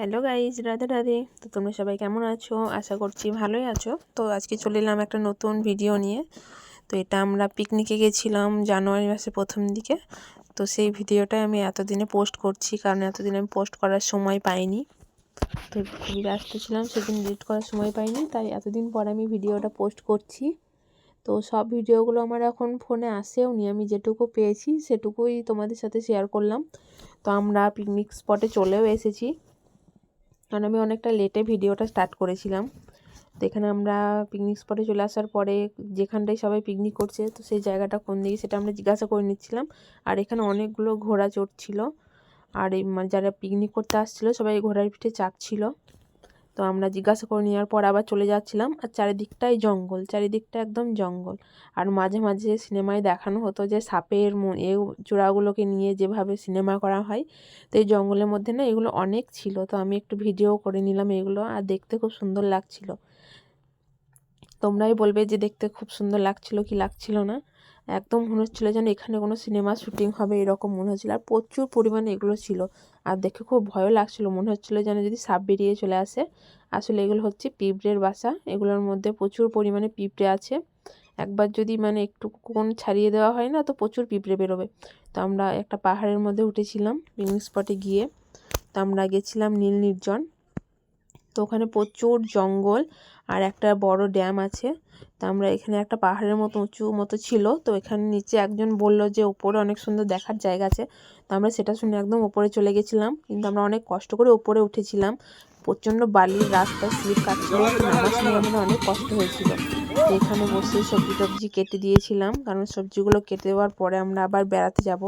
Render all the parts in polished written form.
Hello guys, Radhe Radhe. তো তোমরা সবাই কেমন আছো? আশা করছি ভালোই আছো। তো আজকে চলে এলাম একটা নতুন ভিডিও নিয়ে। তো এটা আমরা পিকনিকে গেছিলাম জানুয়ারি মাসের প্রথম দিকে। তো সেই ভিডিওটাই আমি এতদিনে পোস্ট করছি, কারণ এতদিন আমি পোস্ট করার সময় পাইনি। তো খুবই ব্যস্ত ছিলাম, সেদিন এডিট করার সময় পাইনি, তাই এতদিন পর আমি ভিডিওটা পোস্ট করছি। তো সব ভিডিওগুলো আমার এখন ফোনে আসেও নি, আমি যেটুকু পেয়েছি সেটুকুই তোমাদের সাথে শেয়ার করলাম। তো আমরা পিকনিক স্পটে চলেও এসেছি, কারণ আমি অনেকটা লেটে ভিডিওটা স্টার্ট করেছিলাম। তো এখানে আমরা পিকনিক স্পটে চলে আসার পরে যেখানটায় সবাই পিকনিক করছে, তো সেই জায়গাটা কোন দিকে সেটা আমরা জিজ্ঞাসা করে নিচ্ছিলাম। আর এখানে অনেকগুলো ঘোড়া চড়ছিল, আর এই যারা পিকনিক করতে আসছিলো সবাই ঘোড়ার পিঠে চাপছিল। তো আমরা জিজ্ঞাসা করে নেওয়ার পর আবার চলে যাচ্ছিলাম, আর চারিদিকটাই জঙ্গল, চারিদিকটা একদম জঙ্গল। আর মাঝে মাঝে সিনেমায় দেখানো হতো যে সাপের চূড়াগুলোকে নিয়ে যেভাবে সিনেমা করা হয়, তো এই জঙ্গলের মধ্যে না এগুলো অনেক ছিল। তো আমি একটু ভিডিও করে নিলাম এগুলো, আর দেখতে খুব সুন্দর লাগছিল। তোমরাই বলবে যে দেখতে খুব সুন্দর লাগছিল কি লাগছিল না। একদম মনে হচ্ছিলো যেন এখানে কোনো সিনেমা শুটিং হবে, এরকম মনে হচ্ছিলো। আর প্রচুর পরিমাণে এগুলো ছিল, আর দেখে খুব ভয়ও লাগছিলো, মনে হচ্ছিলো যেন যদি সাপ বেরিয়ে চলে আসে। আসলে এগুলো হচ্ছে পিঁপড়ের বাসা, এগুলোর মধ্যে প্রচুর পরিমাণে পিঁপড়ে আছে। একবার যদি একটু কোন ছাড়িয়ে দেওয়া হয় না, তো প্রচুর পিঁপড়ে বেরোবে। তো আমরা একটা পাহাড়ের মধ্যে উঠেছিলাম পিকনিক স্পটে গিয়ে। তো আমরা গেছিলাম নীল নির্জন। তো ওখানে প্রচুর জঙ্গল আর একটা বড় ড্যাম আছে। তো আমরা এখানে একটা পাহাড়ের মতো উঁচু মতো ছিল, তো এখানে নিচে একজন বলল যে ওপরে অনেক সুন্দর দেখার জায়গা আছে। তো আমরা সেটা শুনে একদম ওপরে চলে গেছিলাম, কিন্তু আমরা অনেক কষ্ট করে ওপরে উঠেছিলাম। প্রচণ্ড বালির রাস্তা, স্লিপ কাটছিল, নামার সময় আমাদের অনেক কষ্ট হয়েছিল। তো এখানে বসে সবজি টবজি কেটে দিয়েছিলাম, কারণ সবজিগুলো কেটে দেওয়ার পরে আমরা আবার বেড়াতে যাব,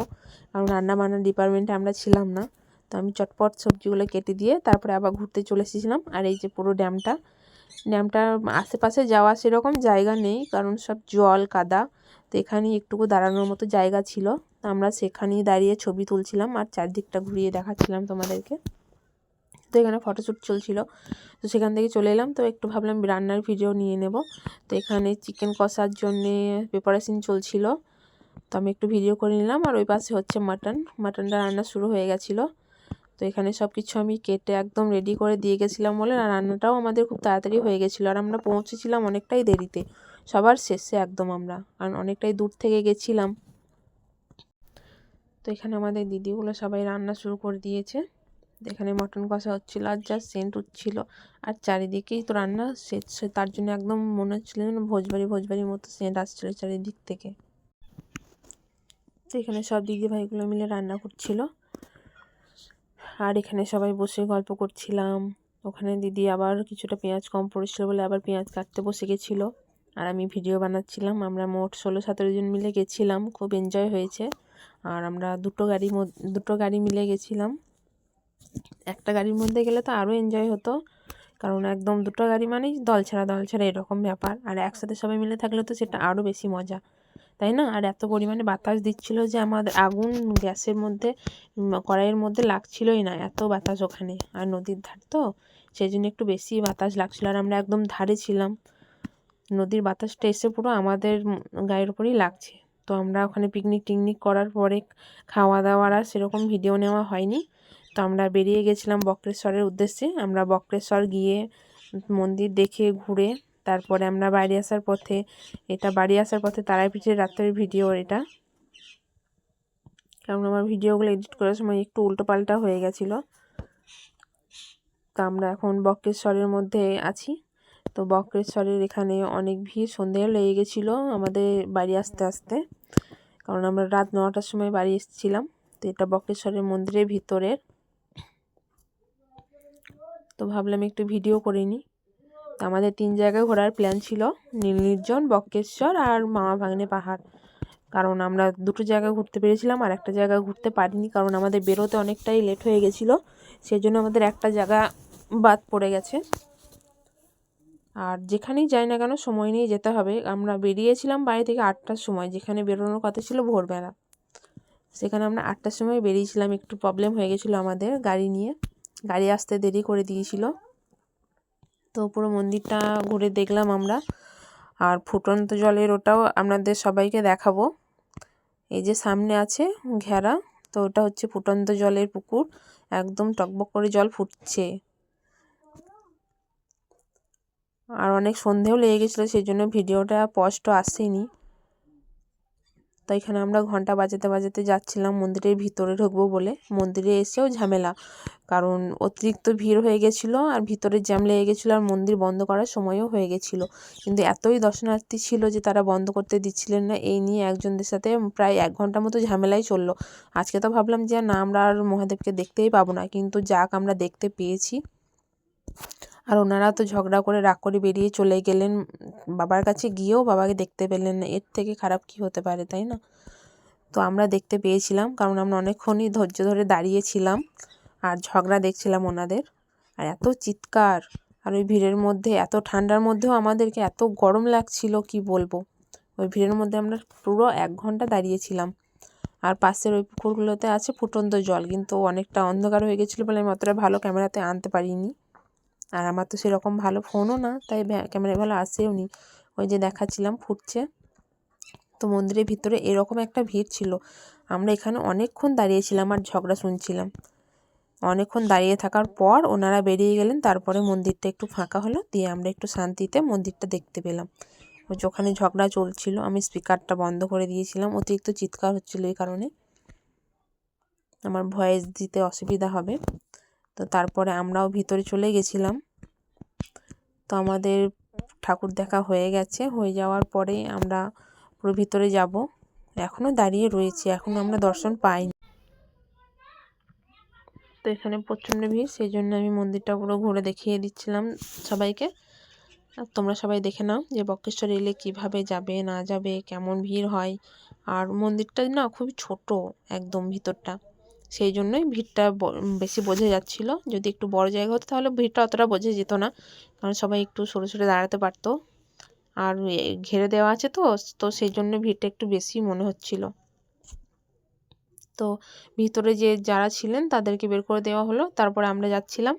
কারণ রান্না বান্নার ডিপার্টমেন্টে আমরা ছিলাম না। তো আমি চটপট সবজিগুলো কেটে দিয়ে তারপরে আবার ঘুরতে চলে এসেছিলাম। আর এই যে পুরো ড্যামটার আশেপাশে যাওয়া সেরকম জায়গা নেই, কারণ সব জল কাদা। তো এখানেই একটুকু দাঁড়ানোর মতো জায়গা ছিল, তো আমরা সেখানেই দাঁড়িয়ে ছবি তুলছিলাম আর চারদিকটা ঘুরিয়ে দেখাচ্ছিলাম তোমাদেরকে। তো এখানে ফটোশ্যুট চলছিল, তো সেখান থেকে চলে এলাম। তো একটু ভাবলাম রান্নার ভিডিও নিয়ে নেব। তো এখানে চিকেন কষার জন্যে প্রিপারেশন চলছিল, তো আমি একটু ভিডিও করে নিলাম। আর ওই পাশে হচ্ছে মাটনটা রান্না শুরু হয়ে গেছিলো। তো এখানে সব কিছু আমি কেটে একদম রেডি করে দিয়ে গেছিলাম বলে রান্নাটাও আমাদের খুব তাড়াতাড়ি হয়ে গেছিলো। আর আমরা পৌঁছেছিলাম অনেকটাই দেরিতে, সবার শেষে একদম আমরা, কারণ অনেকটাই দূর থেকে গেছিলাম। তো এখানে আমাদের দিদিগুলো সবাই রান্না শুরু করে দিয়েছে। এখানে মটন কষা হচ্ছিলো আর যা সেন্ট উঠছিল, আর চারিদিকেই তো রান্না শেষ, তার জন্য একদম মনে হচ্ছিলো যেন ভোজবাড়ির মতো সেন্ট আসছিলো চারিদিক থেকে। তো এখানে সব দিদি ভাইগুলো মিলে রান্না করছিল, আর এখানে সবাই বসে গল্প করছিলাম। ওখানে দিদি আবার কিছুটা পেঁয়াজ কম পড়েছিল বলে আবার পেঁয়াজ কাটতে বসে গেছিলো, আর আমি ভিডিও বানাচ্ছিলাম। আমরা মোট 16-17 জন মিলে গেছিলাম, খুব এনজয় হয়েছে। আর আমরা দুটো গাড়ি মিলে গেছিলাম। একটা গাড়ির মধ্যে গেলে তো আরও এনজয় হতো, কারণ একদম দুটো গাড়ি মানেই দল ছাড়া এরকম ব্যাপার। আর একসাথে সবাই মিলে থাকলে তো সেটা আরও বেশি মজা, তাই না? আর এত পরিমাণে বাতাস দিচ্ছিল যে আমাদের আগুন গ্যাসের মধ্যে কড়াইয়ের মধ্যে লাগছিলই না, এত বাতাস ওখানে। আর নদীর ধার তো, সেই জন্য একটু বেশি বাতাস লাগছিলো। আর আমরা একদম ধারে ছিলাম, নদীর বাতাসটা এসে পুরো আমাদের গায়ের উপরেই লাগছে। তো আমরা ওখানে পিকনিক করার পরে খাওয়া দাওয়ার আর সেরকম ভিডিও নেওয়া হয়নি। তো আমরা বেরিয়ে গেছিলাম বক্রেশ্বরের উদ্দেশ্যে। আমরা বক্রেশ্বর গিয়ে মন্দির দেখে ঘুরে তারপরে আমরা বাড়ি আসার পথে তারাপীঠের রাত্রের ভিডিও এটা, কারণ আমার ভিডিওগুলো এডিট করার সময় একটু উল্টোপাল্টা হয়ে গেছিলো। তো আমরা এখন বক্রেশ্বরের মধ্যে আছি। তো বক্রেশ্বরের এখানে অনেক ভিড়, সন্ধ্যেও লেগে গেছিলো আমাদের বাড়ি আসতে, কারণ আমরা রাত 9টার সময় বাড়ি এসেছিলাম। তো এটা বক্রেশ্বরের মন্দিরের ভিতরের। তো ভাবলাম একটু ভিডিও করে নিই। তো আমাদের 3 জায়গায় ঘোরার প্ল্যান ছিল, নীল নির্জন, বক্রেশ্বর আর মামা ভাগ্নে পাহাড়। কারণ আমরা দুটো জায়গা ঘুরতে পেরেছিলাম, আর একটা জায়গা ঘুরতে পারিনি, কারণ আমাদের বেরোতে অনেকটাই লেট হয়ে গেছিলো, সেই জন্য আমাদের একটা জায়গা বাদ পড়ে গেছে। আর যেখানেই যাই না কেন সময় নিয়ে যেতে হবে। আমরা বেরিয়েছিলাম বাড়ি থেকে 8টার সময়, যেখানে বেরোনোর কথা ছিল ভোরবেলা, সেখানে আমরা 8টার সময় বেরিয়েছিলাম। একটু প্রবলেম হয়ে গেছিলো আমাদের গাড়ি আসতে দেরি করে দিয়েছিল। তো পুরো মন্দিরটা ঘুরে দেখলাম আমরা, আর ফুটন্ত জলের ওটাও আপনাদের সবাইকে দেখাবো। এই যে সামনে আছে ঘেরা, তো ওটা হচ্ছে ফুটন্ত জলের পুকুর, একদম টকবক করে জল ফুটছে। আর অনেক সন্ধেও লেগে গেছিলো, সেই জন্য ভিডিওটা স্পষ্ট আসেনি। তো এখানে আমরা ঘন্টা বাজাতে বাজাতে যাচ্ছিলাম মন্দিরের ভিতরে ঢুকবো বলে। মন্দিরে এসেও ঝামেলা, কারণ অতিরিক্ত ভিড় হয়ে গেছিলো আর ভিতরে জ্যাম লেগে গেছিলো আর মন্দির বন্ধ করার সময়ও হয়ে গেছিলো। কিন্তু এতই দর্শনার্থী ছিল যে তারা বন্ধ করতে দিচ্ছিলেন না। এই নিয়ে একজনদের সাথে প্রায় 1 ঘন্টা মতো ঝামেলাই চললো। আজকে তো ভাবলাম যে না, আমরা আর মহাদেবকে দেখতেই পাবো না, কিন্তু যাক আমরা দেখতে পেয়েছি। আর ওনারা তো ঝগড়া করে রাগ করে বেরিয়ে চলে গেলেন। বাবার কাছে গিয়েও বাবাকে দেখতে পেলেন না। এর থেকে খারাপ কি হতে পারে, তাই না? তো আমরা দেখতে পেয়েছিলাম, কারণ আমরা অনেকক্ষণই ধৈর্য ধরে দাঁড়িয়েছিলাম আর ঝগড়া দেখছিলাম ওনাদের। আর এত চিৎকার, আর ওই ভিড়ের মধ্যে, এত ঠান্ডার মধ্যেও আমাদেরকে এত গরম লাগছিল কি বলবো। ওই ভিড়ের মধ্যে আমরা পুরো 1 ঘন্টা দাঁড়িয়েছিলাম। আর পাশের ওই পুকুরগুলোতে আছে ফুটন্ত জল, কিন্তু অনেকটা অন্ধকার হয়ে গেছিলো বলে আমি অতটা ভালো ক্যামেরাতে আনতে পারিনি। আর আমার তো সেরকম ভালো ফোনও না, তাই ক্যামেরায় ভালো আসেও নি। ওই যে দেখাচ্ছিলাম ফুটছে। তো মন্দিরের ভিতরে এরকম একটা ভিড় ছিল। আমরা এখানে অনেকক্ষণ দাঁড়িয়েছিলাম আর ঝগড়া শুনছিলাম। অনেকক্ষণ দাঁড়িয়ে থাকার পর ওনারা বেরিয়ে গেলেন। তারপরে মন্দিরটা একটু ফাঁকা হলো, দিয়ে আমরা একটু শান্তিতে মন্দিরটা দেখতে পেলাম। ওই যে ওখানে ঝগড়া চলছিল, আমি স্পিকারটা বন্ধ করে দিয়েছিলাম, অতিরিক্ত চিৎকার হচ্ছিলো এই কারণে আমার ভয়েস দিতে অসুবিধা হবে। তো তারপরে আমরাও ভিতরে চলে গেছিলাম। তো আমাদের ঠাকুর দেখা হয়ে গেছে। হয়ে যাওয়ার পরে আমরা পুরো ভিতরে যাব। এখনও দাঁড়িয়ে রয়েছি, এখনও আমরা দর্শন পাইনি। তো এখানে প্রচণ্ড ভিড়, সেই জন্য আমি মন্দিরটা পুরো ঘুরে দেখিয়ে দিচ্ছিলাম সবাইকে। আর তোমরা সবাই দেখে নাও যে বক্রেশ্বর এলে কীভাবে যাবে না যাবে, কেমন ভিড় হয়। আর মন্দিরটা না খুবই ছোট একদম ভিতরটা, সেই জন্যই ভিড়টা বেশি বোঝা যাচ্ছিল। যদি একটু বড় জায়গা হতো তাহলে ভিড়টা অতটা বোঝা যেত না, কারণ সবাই একটু সরে সরে দাঁড়াতে পারতো। আর ঘিরে দেওয়া আছে তো, তো সেই জন্য ভিড়টা একটু বেশি মনে হচ্ছিল। তো ভিতরে যে যারা ছিলেন তাদেরকে বের করে দেওয়া হলো, তারপরে আমরা যাচ্ছিলাম।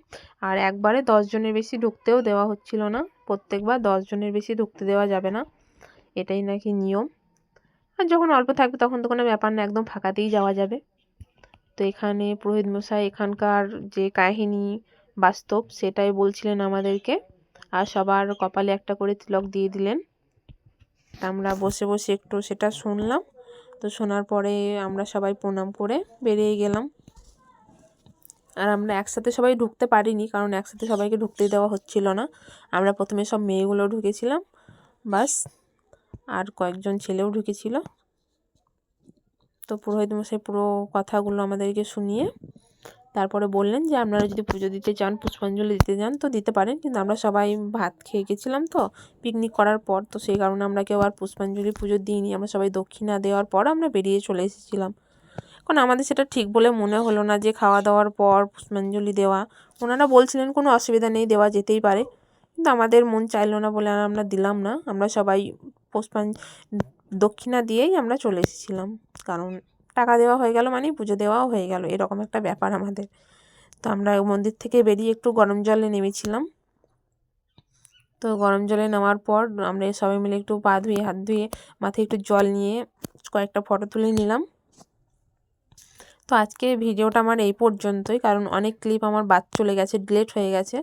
আর একবারে 10 জনের বেশি ঢুকতেও দেওয়া হচ্ছিল না। প্রত্যেকবার 10 জনের বেশি ঢুকতে দেওয়া যাবে না, এটাই নাকি নিয়ম। আর যখন অল্প থাকবে তখন তো কোনো ব্যাপার না, একদম ফাঁকাতেই যাওয়া যাবে। তো এখানে পুরোহিত মশাই এখানকার যে কাহিনী বাস্তব সেটাই বলছিলেন আমাদেরকে। আর সবার কপালে একটা করে তিলক দিয়ে দিলেন। আমরা বসে বসে একটু সেটা শুনলাম। তো শোনার পরে আমরা সবাই প্রণাম করে বেরিয়ে গেলাম। আর আমরা একসাথে সবাই ঢুকতে পারিনি, কারণ একসাথে সবাইকে ঢুকতে দেওয়া হচ্ছিল না। আমরা প্রথমে সব মেয়েগুলো ঢুকেছিলাম বাস, আর কয়েকজন ছেলেও ঢুকেছিল। তো পুরোহিত মশাই পুরো কথাগুলো আমাদেরকে শুনিয়ে তারপরে বললেন যে আপনারা যদি পুজো দিতে চান, পুষ্পাঞ্জলি দিতে চান তো দিতে পারেন। কিন্তু আমরা সবাই ভাত খেয়ে গেছিলাম তো পিকনিক করার পর, তো সেই কারণে আমরা কেউ আর পুষ্পাঞ্জলি পুজো দিইনি। আমরা সবাই দক্ষিণা দেওয়ার পর আমরা বেরিয়ে চলে এসেছিলাম, কারণ আমাদের সেটা ঠিক বলে মনে হলো না যে খাওয়া দাওয়ার পর পুষ্পাঞ্জলি দেওয়া। ওনারা বলছিলেন কোনো অসুবিধা নেই, দেওয়া যেতেই পারে, কিন্তু আমাদের মন চাইলো না বলে আর আমরা দিলাম না। আমরা সবাই দক্ষিণা দিয়েই আমরা চলে এসেছিলাম, কারণ টাকা দেওয়া হয়ে গেল মানেই পুজো দেওয়াও হয়ে গেল, এরকম একটা ব্যাপার আমাদের। তো আমরা মন্দির থেকে বেরিয়ে একটু গরম জলে নেমেছিলাম। তো গরম জলে নেওয়ার পর আমরা সবাই মিলে একটু পা ধুয়ে হাত ধুয়ে মাথায় একটু জল নিয়ে কয়েকটা ফটো তুলে নিলাম। তো আজকে ভিডিওটা আমার এই পর্যন্তই, কারণ অনেক ক্লিপ আমার বাদ চলে গেছে, ডিলিট হয়ে গেছে।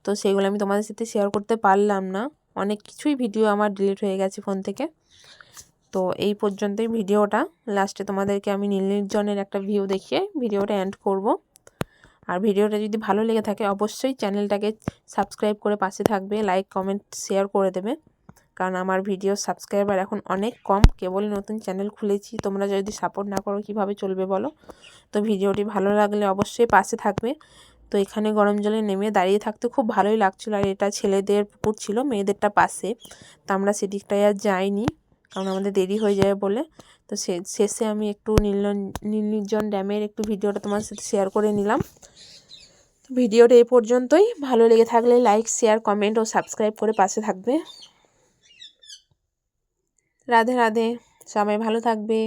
তো সেগুলো আমি তোমাদের সাথে শেয়ার করতে পারলাম না। অনেক কিছুই ভিডিও আমার ডিলিট হয়ে গেছে ফোন থেকে। তো এই পর্যন্তই ভিডিওটা। লাস্টে তোমাদেরকে আমি নীল নির্জনের একটা ভিউ দেখিয়ে ভিডিওটা এন্ড করব। আর ভিডিওটা যদি ভালো লেগে থাকে অবশ্যই চ্যানেলটাকে সাবস্ক্রাইব করে পাশে থাকবে, লাইক কমেন্ট শেয়ার করে দেবে, কারণ আমার ভিডিও সাবস্ক্রাইবার এখন অনেক কম, কেবল নতুন চ্যানেল খুলেছি। তোমরা যদি সাপোর্ট না করো কীভাবে চলবে বলো। তো ভিডিওটি ভালো লাগলে অবশ্যই পাশে থাকবে। তো এখানে গরম জলে নেমে দাঁড়িয়ে থাকতে খুব ভালোই লাগছিলো। আর এটা ছেলেদের পুকুর ছিল, মেয়েদেরটা পাশে। তো আমরা সেদিকটায় আর যাইনি, কারণ আমাদের দেরি হয়ে যাবে বলে। তো শেষে আমি একটু নীল নির্জন ড্যামের একটু ভিডিওটা তোমার সাথে শেয়ার করে নিলাম। তো ভিডিওটা এই পর্যন্তই। ভালো লেগে থাকলে লাইক শেয়ার কমেন্ট ও সাবস্ক্রাইব করে পাশে থাকবে। রাধে রাধে, সবাই ভালো থাকবে।